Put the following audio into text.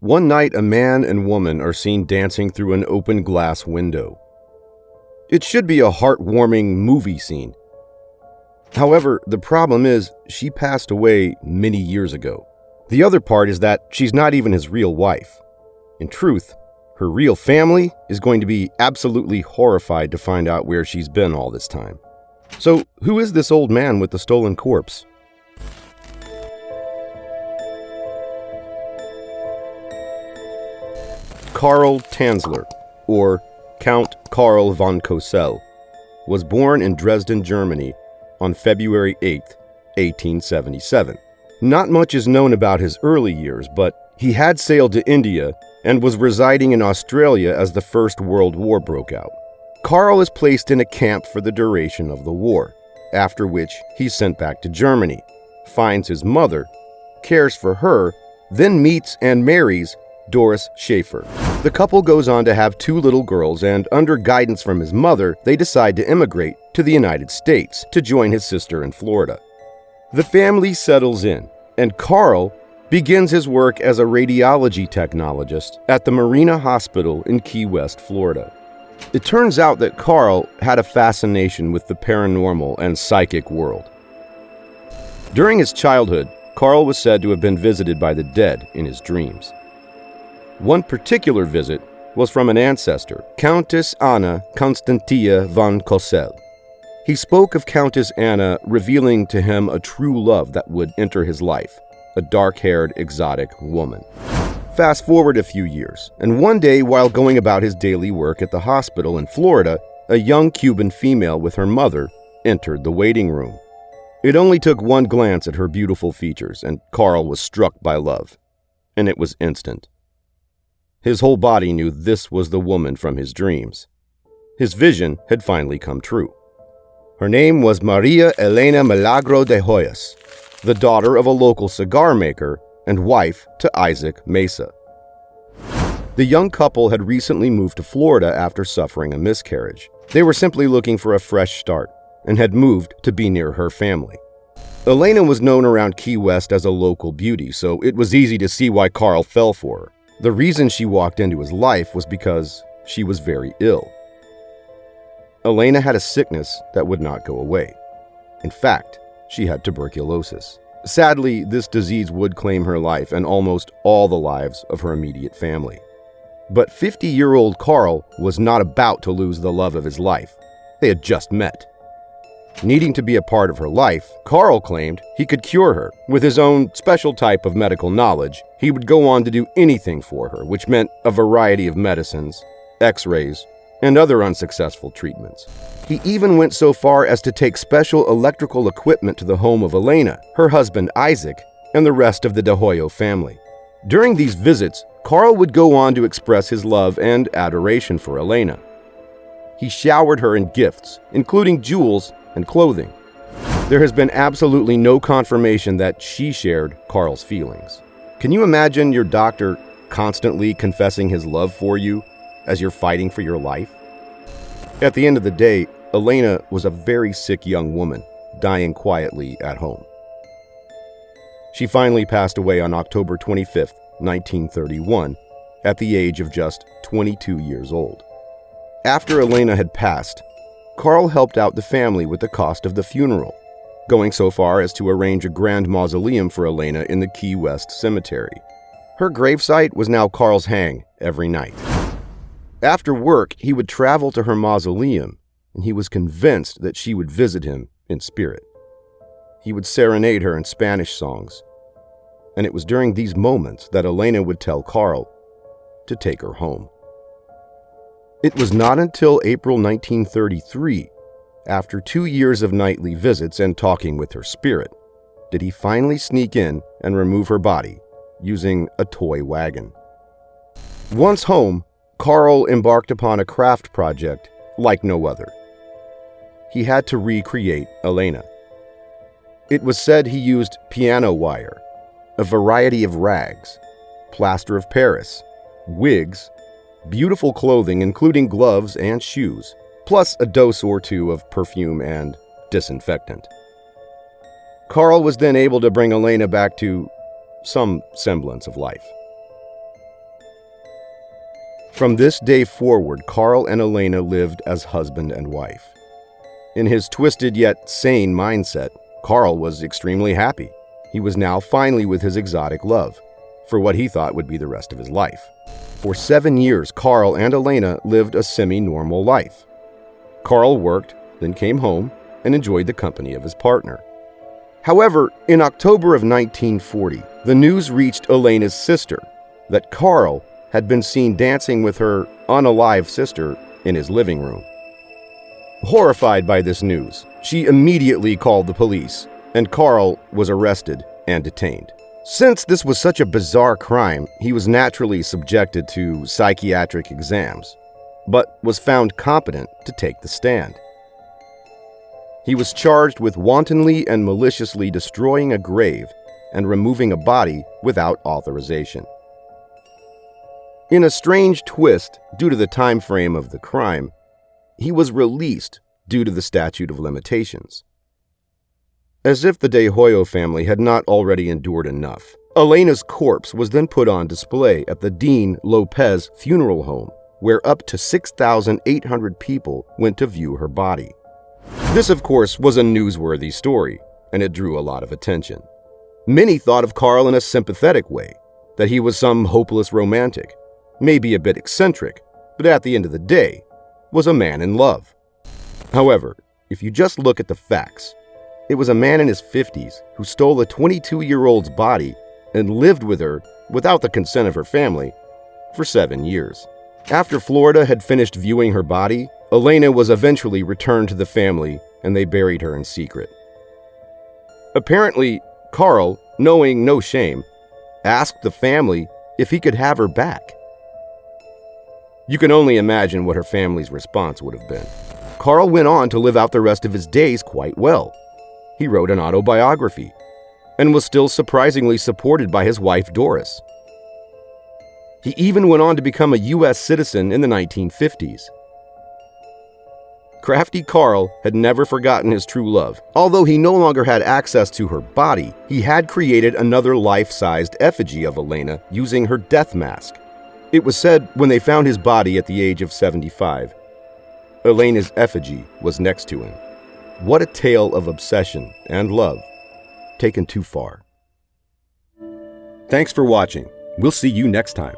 One night, a man and woman are seen dancing through an open glass window. It should be a heartwarming movie scene. However, the problem is, she passed away many years ago. The other part is that she's not even his real wife. In truth, her real family is going to be absolutely horrified to find out where she's been all this time. So, who is this old man with the stolen corpse? Karl Tanzler, or Count Karl von Cosel, was born in Dresden, Germany on February 8, 1877. Not much is known about his early years, but he had sailed to India and was residing in Australia as the First World War broke out. Karl is placed in a camp for the duration of the war, after which he's sent back to Germany, finds his mother, cares for her, then meets and marries Doris Schaefer. The couple goes on to have 2 little girls, and under guidance from his mother, they decide to immigrate to the United States to join his sister in Florida. The family settles in, and Karl begins his work as a radiology technologist at the Marina Hospital in Key West, Florida. It turns out that Karl had a fascination with the paranormal and psychic world. During his childhood, Karl was said to have been visited by the dead in his dreams. One particular visit was from an ancestor, Countess Anna Constantia von Cosel. He spoke of Countess Anna revealing to him a true love that would enter his life, a dark-haired, exotic woman. Fast forward a few years, and one day while going about his daily work at the hospital in Florida, a young Cuban female with her mother entered the waiting room. It only took one glance at her beautiful features, and Karl was struck by love, and it was instant. His whole body knew this was the woman from his dreams. His vision had finally come true. Her name was Maria Elena Milagro de Hoyos, the daughter of a local cigar maker and wife to Isaac Mesa. The young couple had recently moved to Florida after suffering a miscarriage. They were simply looking for a fresh start and had moved to be near her family. Elena was known around Key West as a local beauty, so it was easy to see why Karl fell for her. The reason she walked into his life was because she was very ill. Elena had a sickness that would not go away. In fact, she had tuberculosis. Sadly, this disease would claim her life and almost all the lives of her immediate family. But 50-year-old Karl was not about to lose the love of his life. They had just met. Needing to be a part of her life, Karl claimed he could cure her. With his own special type of medical knowledge, he would go on to do anything for her, which meant a variety of medicines, x-rays, and other unsuccessful treatments. He even went so far as to take special electrical equipment to the home of Elena, her husband Isaac, and the rest of the De Hoyo family. During these visits, Karl would go on to express his love and adoration for Elena. He showered her in gifts, including jewels and clothing. There has been absolutely no confirmation that she shared Karl's feelings. Can you imagine your doctor constantly confessing his love for you as you're fighting for your life? At the end of the day, Elena was a very sick young woman, dying quietly at home. She finally passed away on October 25, 1931, at the age of just 22 years old. After Elena had passed, Karl helped out the family with the cost of the funeral, going so far as to arrange a grand mausoleum for Elena in the Key West Cemetery. Her gravesite was now Karl's hang every night. After work, he would travel to her mausoleum, and he was convinced that she would visit him in spirit. He would serenade her in Spanish songs, and it was during these moments that Elena would tell Karl to take her home. It was not until April 1933, after 2 years of nightly visits and talking with her spirit, did he finally sneak in and remove her body using a toy wagon. Once home, Karl embarked upon a craft project like no other. He had to recreate Elena. It was said he used piano wire, a variety of rags, plaster of Paris, wigs, beautiful clothing including gloves and shoes, plus a dose or two of perfume and disinfectant. Karl was then able to bring Elena back to some semblance of life. From this day forward, Carl and Elena lived as husband and wife. In his twisted yet sane mindset, Carl was extremely happy. He was now finally with his exotic love, for what he thought would be the rest of his life. For 7 years, Carl and Elena lived a semi-normal life. Carl worked, then came home, and enjoyed the company of his partner. However, in October of 1940, the news reached Elena's sister that Carl had been seen dancing with her unalive sister in his living room. Horrified by this news, she immediately called the police, and Carl was arrested and detained. Since this was such a bizarre crime, he was naturally subjected to psychiatric exams, but was found competent to take the stand. He was charged with wantonly and maliciously destroying a grave and removing a body without authorization. In a strange twist, due to the time frame of the crime, he was released due to the statute of limitations. As if the De Hoyo family had not already endured enough, Elena's corpse was then put on display at the Dean Lopez Funeral Home, where up to 6,800 people went to view her body. This, of course, was a newsworthy story, and it drew a lot of attention. Many thought of Carl in a sympathetic way, that he was some hopeless romantic, maybe a bit eccentric, but at the end of the day, was a man in love. However, if you just look at the facts, it was a man in his 50s who stole a 22-year-old's body and lived with her, without the consent of her family, for 7 years. After Florida had finished viewing her body, Elena was eventually returned to the family and they buried her in secret. Apparently, Carl, knowing no shame, asked the family if he could have her back. You can only imagine what her family's response would have been. Carl went on to live out the rest of his days quite well. He wrote an autobiography and was still surprisingly supported by his wife Doris. He even went on to become a U.S. citizen in the 1950s. Crafty Carl had never forgotten his true love. Although he no longer had access to her body, he had created another life-sized effigy of Elena using her death mask. It was said when they found his body at the age of 75, Elena's effigy was next to him. What a tale of obsession and love, taken too far. Thanks for watching. We'll see you next time.